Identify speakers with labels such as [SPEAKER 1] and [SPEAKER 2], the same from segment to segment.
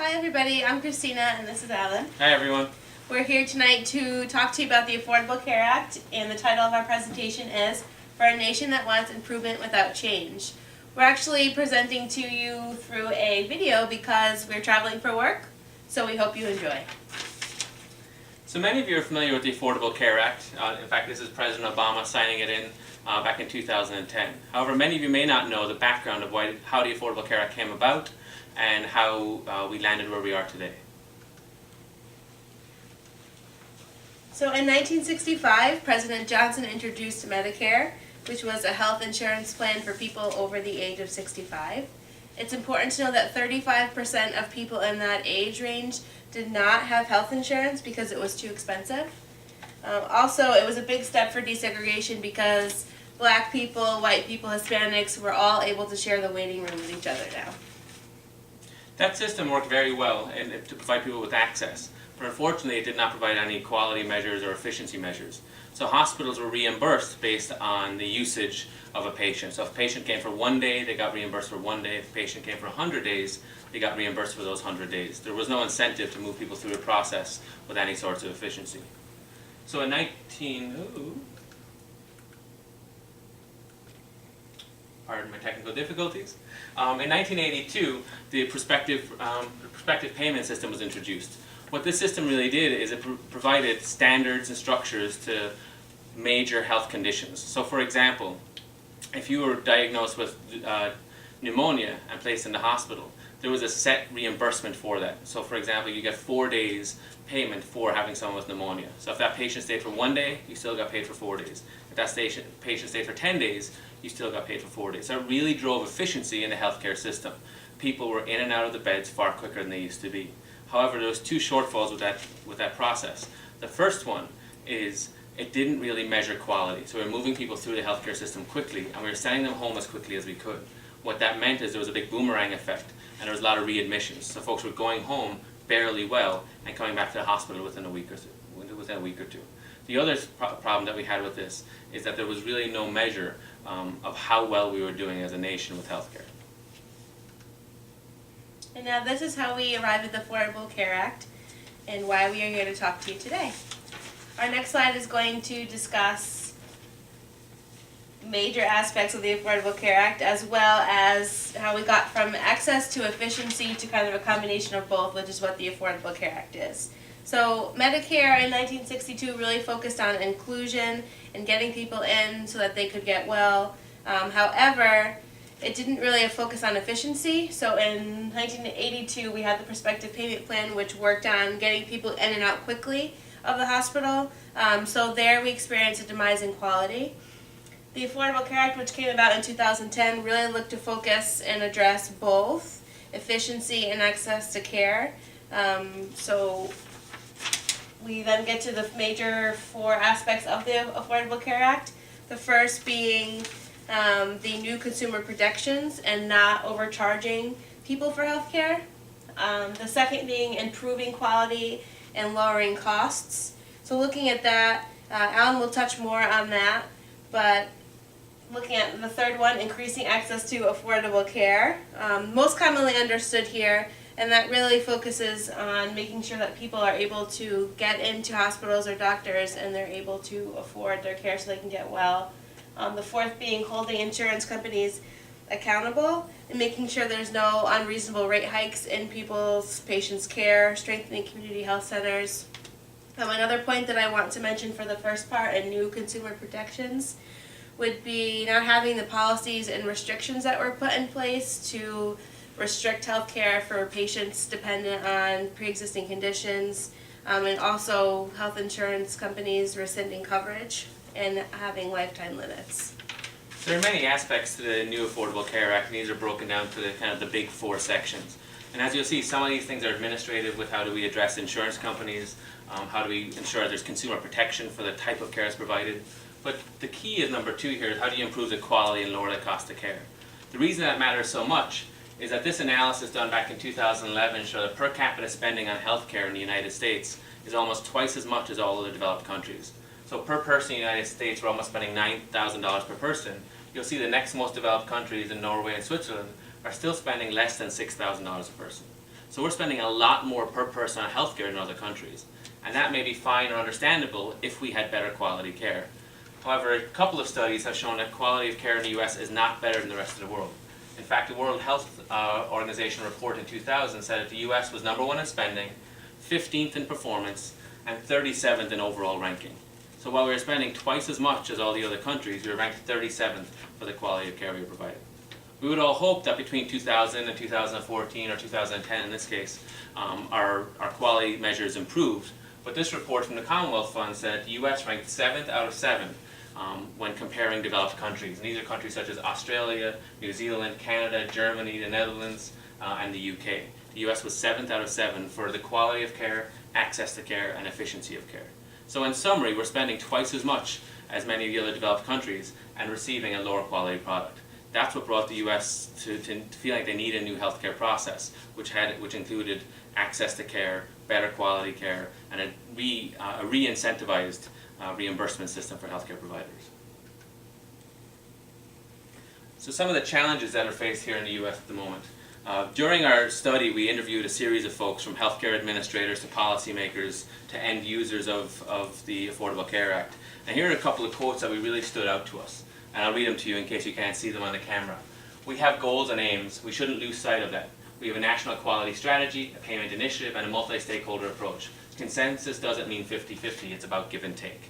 [SPEAKER 1] Hi everybody, I'm Christina and this is Alan.
[SPEAKER 2] Hi everyone.
[SPEAKER 1] We're here tonight to talk to you about the Affordable Care Act, and the title of our presentation is For a Nation That Wants Improvement Without Change. We're actually presenting to you through a video because we're traveling for work, so we hope you enjoy.
[SPEAKER 2] So many of you are familiar with the Affordable Care Act. In fact, this is President Obama signing it in back in 2010. However, many of you may not know the background of how the Affordable Care Act came about and how we landed where we are today.
[SPEAKER 1] So in 1965, President Johnson introduced Medicare, which was a health insurance plan for people over the age of 65. It's important to know that 35% of people in that age range did not have health insurance because it was too expensive. Also, it was a big step for desegregation because black people, white people, Hispanics were all able to share the waiting room with each other now.
[SPEAKER 2] That system worked very well to provide people with access, but unfortunately it did not provide any quality measures or efficiency measures. So hospitals were reimbursed based on the usage of a patient. So if a patient came for 1 day, they got reimbursed for 1 day. If a patient came for 100 days, they got reimbursed for those 100 days. There was no incentive to move people through the process with any sorts of efficiency. So in pardon my technical difficulties. In 1982, the prospective payment system was introduced. What this system really did is it provided standards and structures to major health conditions. So for example, if you were diagnosed with pneumonia and placed in the hospital, there was a set reimbursement for that. So for example, you get 4 days payment for having someone with pneumonia. So if that patient stayed for 1 day, you still got paid for 4 days. If that patient stayed for 10 days, you still got paid for 4 days. So it really drove efficiency in the healthcare system. People were in and out of the beds far quicker than they used to be. However, there was two shortfalls with that process. The first one is it didn't really measure quality. So we were moving people through the healthcare system quickly, and we were sending them home as quickly as we could. What that meant is there was a big boomerang effect, and there was a lot of readmissions. So folks were going home barely well and coming back to the hospital within a week or two. The other problem that we had with this is that there was really no measure of how well we were doing as a nation with healthcare.
[SPEAKER 1] And now this is how we arrived at the Affordable Care Act and why we are here to talk to you today. Our next slide is going to discuss major aspects of the Affordable Care Act, as well as how we got from access to efficiency to kind of a combination of both, which is what the Affordable Care Act is. So Medicare in 1962 really focused on inclusion and getting people in so that they could get well. However, it didn't really focus on efficiency. So in 1982, we had the prospective payment plan, which worked on getting people in and out quickly of the hospital. So there we experienced a demise in quality. The Affordable Care Act, which came about in 2010, really looked to focus and address both efficiency and access to care. So we then get to the major 4 aspects of the Affordable Care Act. The first being the new consumer protections and not overcharging people for health care. The second being improving quality and lowering costs. So looking at that, Alan will touch more on that, but looking at the third one, increasing access to affordable care. Most commonly understood here, and that really focuses on making sure that people are able to get into hospitals or doctors and they're able to afford their care so they can get well. The fourth being holding insurance companies accountable and making sure there's no unreasonable rate hikes in patients' care, strengthening community health centers. Another point that I want to mention for the first part and new consumer protections would be not having the policies and restrictions that were put in place to restrict health care for patients dependent on pre-existing conditions, and also health insurance companies rescinding coverage and having lifetime limits.
[SPEAKER 2] There are many aspects to the new Affordable Care Act, and these are broken down to the big 4 sections. And as you'll see, some of these things are administrative with how do we address insurance companies, how do we ensure there's consumer protection for the type of care that's provided. But the key is number 2 here, is how do you improve the quality and lower the cost of care. The reason that matters so much is that this analysis done back in 2011 showed that per capita spending on healthcare in the United States is almost twice as much as all other developed countries. So per person in the United States, we're almost spending $9,000 per person. You'll see the next most developed countries in Norway and Switzerland are still spending less than $6,000 a person. So we're spending a lot more per person on healthcare than other countries. And that may be fine or understandable if we had better quality care. However, a couple of studies have shown that quality of care in the US is not better than the rest of the world. In fact, the World Health Organization report in 2000 said that the US was #1 in spending, 15th in performance, and 37th in overall ranking. So while we were spending twice as much as all the other countries, we were ranked 37th for the quality of care we were providing. We would all hope that between 2000 and 2014, or 2010 in this case, our quality measures improved. But this report from the Commonwealth Fund said the US ranked 7th out of 7 when comparing developed countries. And these are countries such as Australia, New Zealand, Canada, Germany, the Netherlands, and the UK. The US was 7th out of 7 for the quality of care, access to care, and efficiency of care. So in summary, we're spending twice as much as many of the other developed countries and receiving a lower quality product. That's what brought the US to feel like they need a new healthcare process, which included access to care, better quality care, and a re-incentivized reimbursement system for healthcare providers. So some of the challenges that are faced here in the US at the moment. During our study, we interviewed a series of folks, from healthcare administrators to policymakers to end users of the Affordable Care Act. And here are a couple of quotes that really stood out to us. And I'll read them to you in case you can't see them on the camera. "We have goals and aims. We shouldn't lose sight of them. We have a national quality strategy, a payment initiative, and a multi-stakeholder approach. Consensus doesn't mean 50-50, it's about give and take."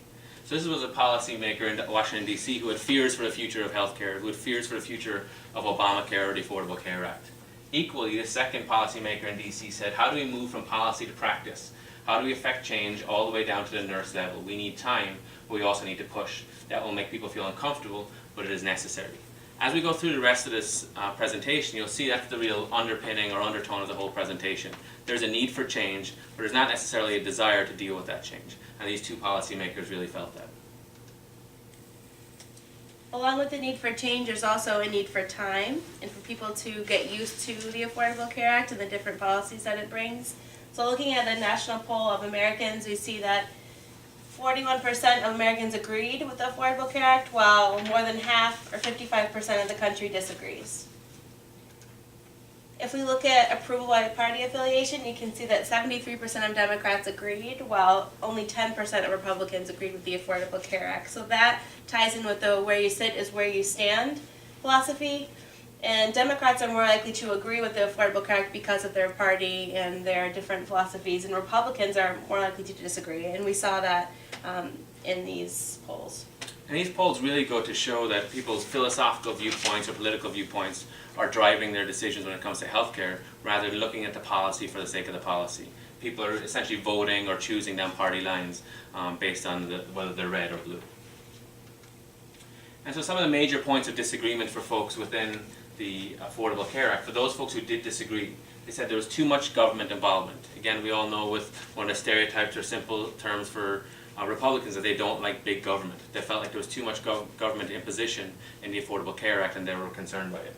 [SPEAKER 2] So this was a policymaker in Washington, D.C. who had fears for the future of healthcare, who had fears for the future of Obamacare or the Affordable Care Act. Equally, the second policymaker in D.C. said, how do we move from policy to practice? How do we affect change all the way down to the nurse level? We need time, but we also need to push. That will make people feel uncomfortable, but it is necessary. As we go through the rest of this presentation, you'll see that's the real underpinning or undertone of the whole presentation. There's a need for change, but there's not necessarily a desire to deal with that change. And these two policymakers really felt that.
[SPEAKER 1] Along with the need for change, there's also a need for time and for people to get used to the Affordable Care Act and the different policies that it brings. So looking at the national poll of Americans, we see that 41% of Americans agreed with the Affordable Care Act, while more than half, or 55% of the country, disagrees. If we look at approval by party affiliation, you can see that 73% of Democrats agreed, while only 10% of Republicans agreed with the Affordable Care Act. So that ties in with the "where you sit is where you stand" philosophy. And Democrats are more likely to agree with the Affordable Care Act because of their party and their different philosophies, and Republicans are more likely to disagree. And we saw that in these polls.
[SPEAKER 2] And these polls really go to show that people's philosophical viewpoints or political viewpoints are driving their decisions when it comes to healthcare, rather than looking at the policy for the sake of the policy. People are essentially voting or choosing down party lines based on whether they're red or blue. And so some of the major points of disagreement for folks within the Affordable Care Act, for those folks who did disagree, they said there was too much government involvement. Again, we all know with one of the stereotypes or simple terms for Republicans that they don't like big government. They felt like there was too much government imposition in the Affordable Care Act, and they were concerned by it.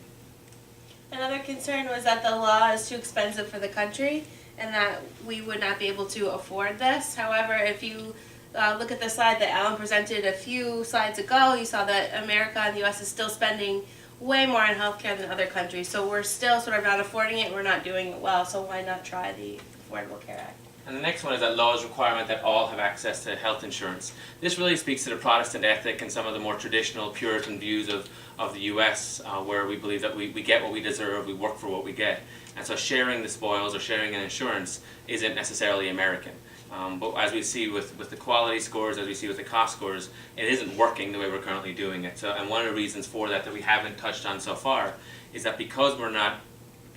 [SPEAKER 1] Another concern was that the law is too expensive for the country and that we would not be able to afford this. However, if you look at the slide that Alan presented a few slides ago, you saw that America and the U.S. is still spending way more on healthcare than other countries. So we're still sort of not affording it, we're not doing it well, so why not try the Affordable Care Act?
[SPEAKER 2] And the next one is that law's requirement that all have access to health insurance. This really speaks to the Protestant ethic and some of the more traditional Puritan views of the US, where we believe that we get what we deserve, we work for what we get. And so sharing the spoils or sharing an insurance isn't necessarily American. But as we see with the quality scores, as we see with the cost scores, it isn't working the way we're currently doing it. So, and one of the reasons for that we haven't touched on so far is that because we're not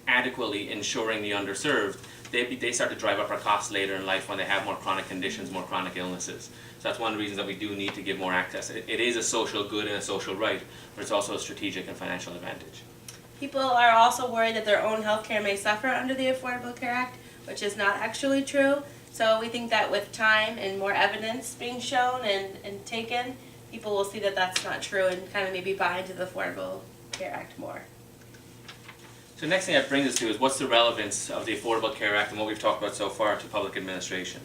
[SPEAKER 2] adequately insuring the underserved, they start to drive up our costs later in life when they have more chronic conditions, more chronic illnesses. So that's one of the reasons that we do need to give more access. It is a social good and a social right, but it's also a strategic and financial advantage.
[SPEAKER 1] People are also worried that their own health care may suffer under the Affordable Care Act, which is not actually true. So we think that with time and more evidence being shown and taken, people will see that that's not true and kind of maybe buy into the Affordable Care Act more.
[SPEAKER 2] So the next thing that brings us to is what's the relevance of the Affordable Care Act and what we've talked about so far to public administration.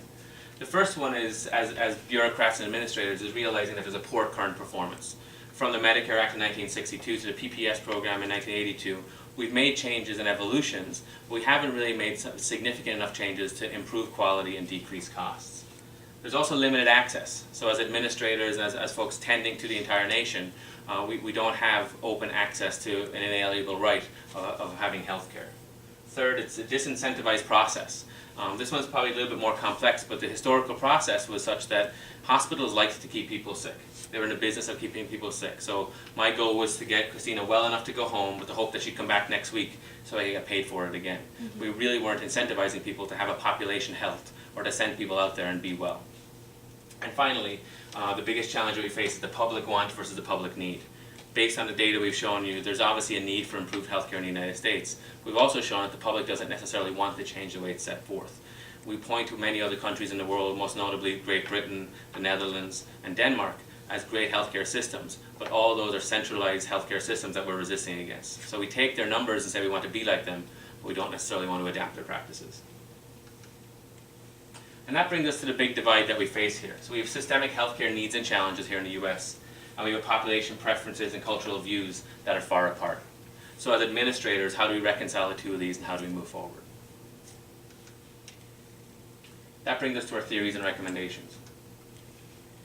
[SPEAKER 2] The first one is, as bureaucrats and administrators, is realizing that there's a poor current performance. From the Medicare Act in 1962 to the PPS program in 1982, we've made changes and evolutions, but we haven't really made significant enough changes to improve quality and decrease costs. There's also limited access. So as administrators, as folks tending to the entire nation, we don't have open access to an inalienable right of having health care. Third, it's a disincentivized process. This one's probably a little bit more complex, but the historical process was such that hospitals liked to keep people sick. They were in the business of keeping people sick. So my goal was to get Christina well enough to go home with the hope that she'd come back next week so I could get paid for it again. Mm-hmm. We really weren't incentivizing people to have a population health or to send people out there and be well. And finally, the biggest challenge that we face is the public want versus the public need. Based on the data we've shown you, there's obviously a need for improved healthcare in the United States. We've also shown that the public doesn't necessarily want to change the way it's set forth. We point to many other countries in the world, most notably Great Britain, the Netherlands, and Denmark, as great healthcare systems, but all those are centralized healthcare systems that we're resisting against. So we take their numbers and say we want to be like them, but we don't necessarily want to adapt their practices. And that brings us to the big divide that we face here. So we have systemic healthcare needs and challenges here in the US, and we have population preferences and cultural views that are far apart. So as administrators, how do we reconcile the two of these and how do we move forward? That brings us to our theories and recommendations.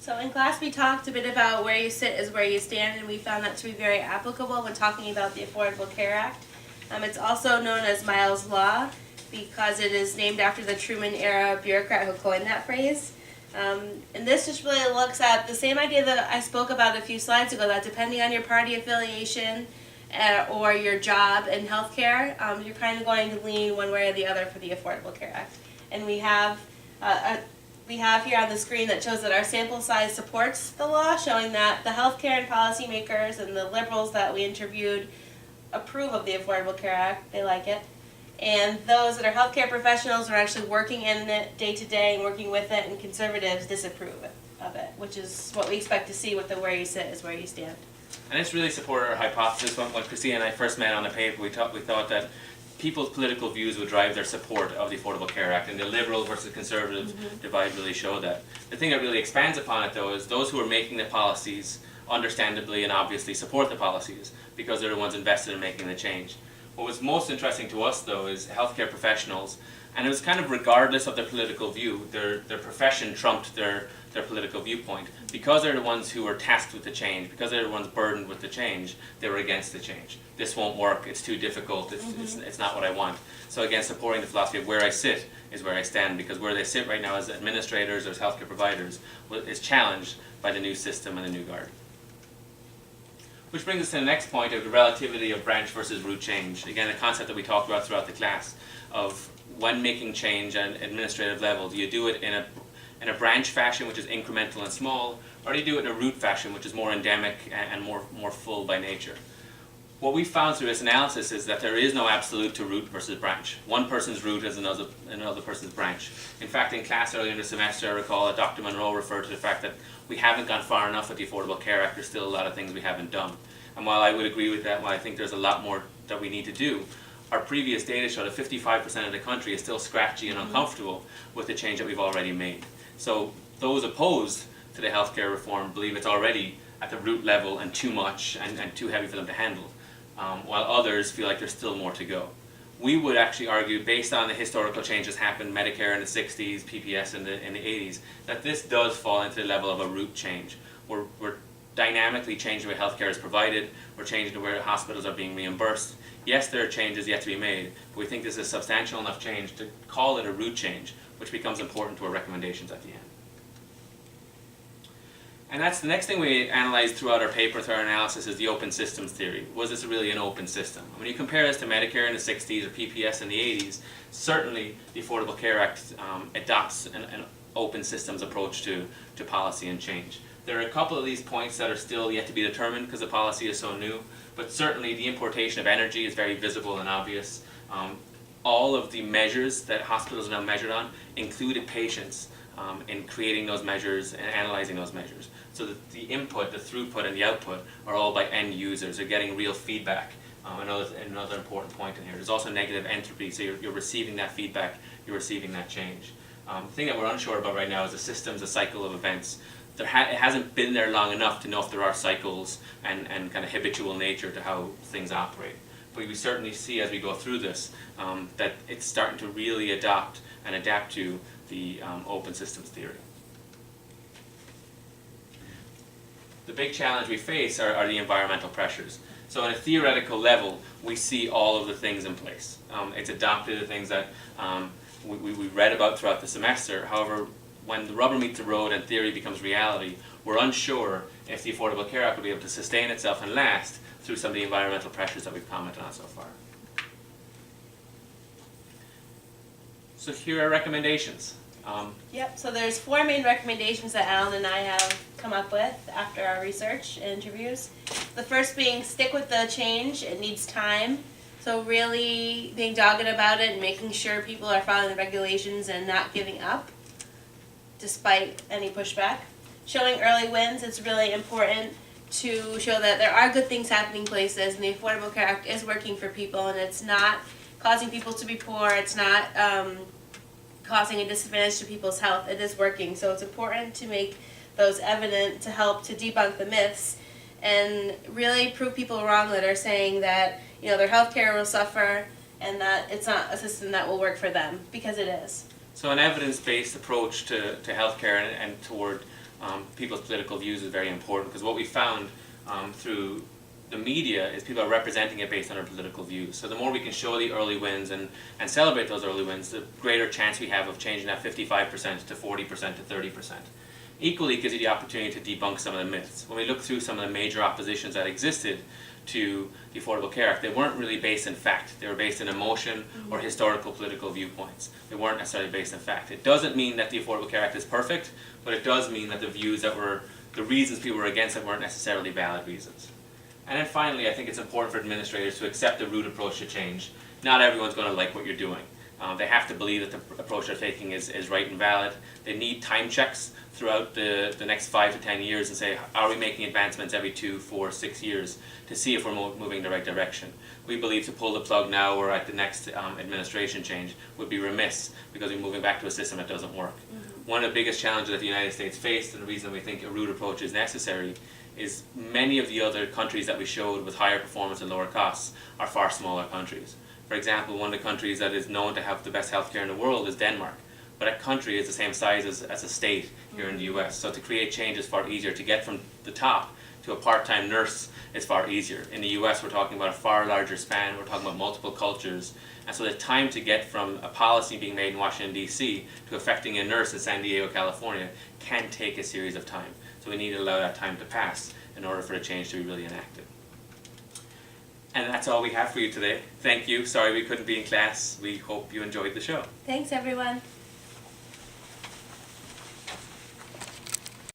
[SPEAKER 1] So in class we talked a bit about where you sit is where you stand, and we found that to be very applicable when talking about the Affordable Care Act. It's also known as Miles' Law because it is named after the Truman-era bureaucrat who coined that phrase. And this just really looks at the same idea that I spoke about a few slides ago, that depending on your party affiliation or your job in healthcare, you're kind of going to lean one way or the other for the Affordable Care Act. And we have here on the screen that shows that our sample size supports the law, showing that the healthcare and policymakers and the liberals that we interviewed approve of the Affordable Care Act. They like it. And those that are healthcare professionals are actually working in it day to day and working with it, and conservatives disapprove of it, which is what we expect to see with the where you sit is where you stand.
[SPEAKER 2] And it's really supported our hypothesis. When Christina and I first met on the paper, we thought that people's political views would drive their support of the Affordable Care Act, and the liberal versus conservative divide really showed that. The thing that really expands upon it, though, is those who are making the policies understandably and obviously support the policies because they're the ones invested in making the change. What was most interesting to us, though, is healthcare professionals, and it was kind of regardless of their political view, their profession trumped their political viewpoint. Because they're the ones who were tasked with the change, because they're the ones burdened with the change, they were against the change. This won't work, it's too difficult, it's not what I want. So again, supporting the philosophy of where I sit is where I stand, because where they sit right now as administrators or as healthcare providers is challenged by the new system and the new guard. Which brings us to the next point of the relativity of branch versus root change. Again, a concept that we talked about throughout the class of when making change at an administrative level, do you do it in a branch fashion, which is incremental and small, or do you do it in a root fashion, which is more endemic and more full by nature? What we found through this analysis is that there is no absolute to root versus branch. One person's root is another person's branch. In fact, in class earlier in the semester, I recall that Dr. Monroe referred to the fact that we haven't gone far enough with the Affordable Care Act. There's still a lot of things we haven't done. And while I would agree with that, while I think there's a lot more that we need to do, our previous data showed that 55% of the country is still scratchy and uncomfortable with the change that we've already made. So those opposed to the healthcare reform believe it's already at the root level and too much and too heavy for them to handle, while others feel like there's still more to go. We would actually argue, based on the historical changes happened, Medicare in the 60s, PPS in the 80s, that this does fall into the level of a root change. We're dynamically changing the way healthcare is provided, we're changing the way hospitals are being reimbursed. Yes, there are changes yet to be made, but we think this is substantial enough change to call it a root change, which becomes important to our recommendations at the end. And that's the next thing we analyzed throughout our paper, through our analysis, is the open systems theory. Was this really an open system? When you compare this to Medicare in the 60s or PPS in the 80s, certainly the Affordable Care Act adopts an open systems approach to policy and change. There are a couple of these points that are still yet to be determined because the policy is so new, but certainly the importation of energy is very visible and obvious. All of the measures that hospitals are now measured on included patients in creating those measures and analyzing those measures. So that the input, the throughput, and the output are all by end users. They're getting real feedback. Another important point in here. There's also negative entropy, so you're receiving that feedback, you're receiving that change. The thing that we're unsure about right now is the system's a cycle of events. It hasn't been there long enough to know if there are cycles and kind of habitual nature to how things operate. but we certainly see as we go through this that it's starting to really adopt and adapt to the open systems theory. The big challenge we face are the environmental pressures. So at a theoretical level, we see all of the things in place. It's adopted the things that we read about throughout the semester. However, when the rubber meets the road and theory becomes reality, we're unsure if the Affordable Care Act will be able to sustain itself and last through some of the environmental pressures that we've commented on so far. So here are recommendations.
[SPEAKER 1] Yep, so there's 4 main recommendations that Alan and I have come up with after our research and interviews. The first being stick with the change, it needs time. So really being dogged about it and making sure people are following the regulations and not giving up despite any pushback. Showing early wins, it's really important to show that there are good things happening places and the Affordable Care Act is working for people and it's not causing people to be poor, it's not causing a disadvantage to people's health. It is working, so it's important to make those evident to help to debunk the myths and really prove people wrong that are saying that their health care will suffer and that it's not a system that will work for them, because it is.
[SPEAKER 2] So an evidence-based approach to healthcare and toward people's political views is very important, because what we found through the media is people are representing it based on their political views. So the more we can show the early wins and celebrate those early wins, the greater chance we have of changing that 55% to 40% to 30%. Equally, it gives you the opportunity to debunk some of the myths. When we look through some of the major oppositions that existed to the Affordable Care Act, they weren't really based in fact. They were based in emotion or historical political viewpoints. They weren't necessarily based in fact. It doesn't mean that the Affordable Care Act is perfect, but it does mean that the views that were, the reasons people were against it weren't necessarily valid reasons. And then finally, I think it's important for administrators to accept the root approach to change. Not everyone's going to like what you're doing. They have to believe that the approach they're taking is right and valid. They need time checks throughout the next 5 to 10 years and say, are we making advancements every 2, 4, 6 years to see if we're moving in the right direction? We believe to pull the plug now or at the next administration change would be remiss, because we're moving back to a system that doesn't work. One of the biggest challenges that the United States faced, and the reason we think a root approach is necessary, is many of the other countries that we showed with higher performance and lower costs are far smaller countries. For example, one of the countries that is known to have the best healthcare in the world is Denmark. But that country is the same size as a state here in the US. So to create change is far easier. To get from the top to a part-time nurse is far easier. In the US, we're talking about a far larger span. We're talking about multiple cultures. And so the time to get from a policy being made in Washington, D.C. to affecting a nurse in San Diego, California can take a series of time. So we need to allow that time to pass in order for the change to be really enacted. And that's all we have for you today. Thank you. Sorry we couldn't be in class. We hope you enjoyed the show.
[SPEAKER 1] Thanks, everyone.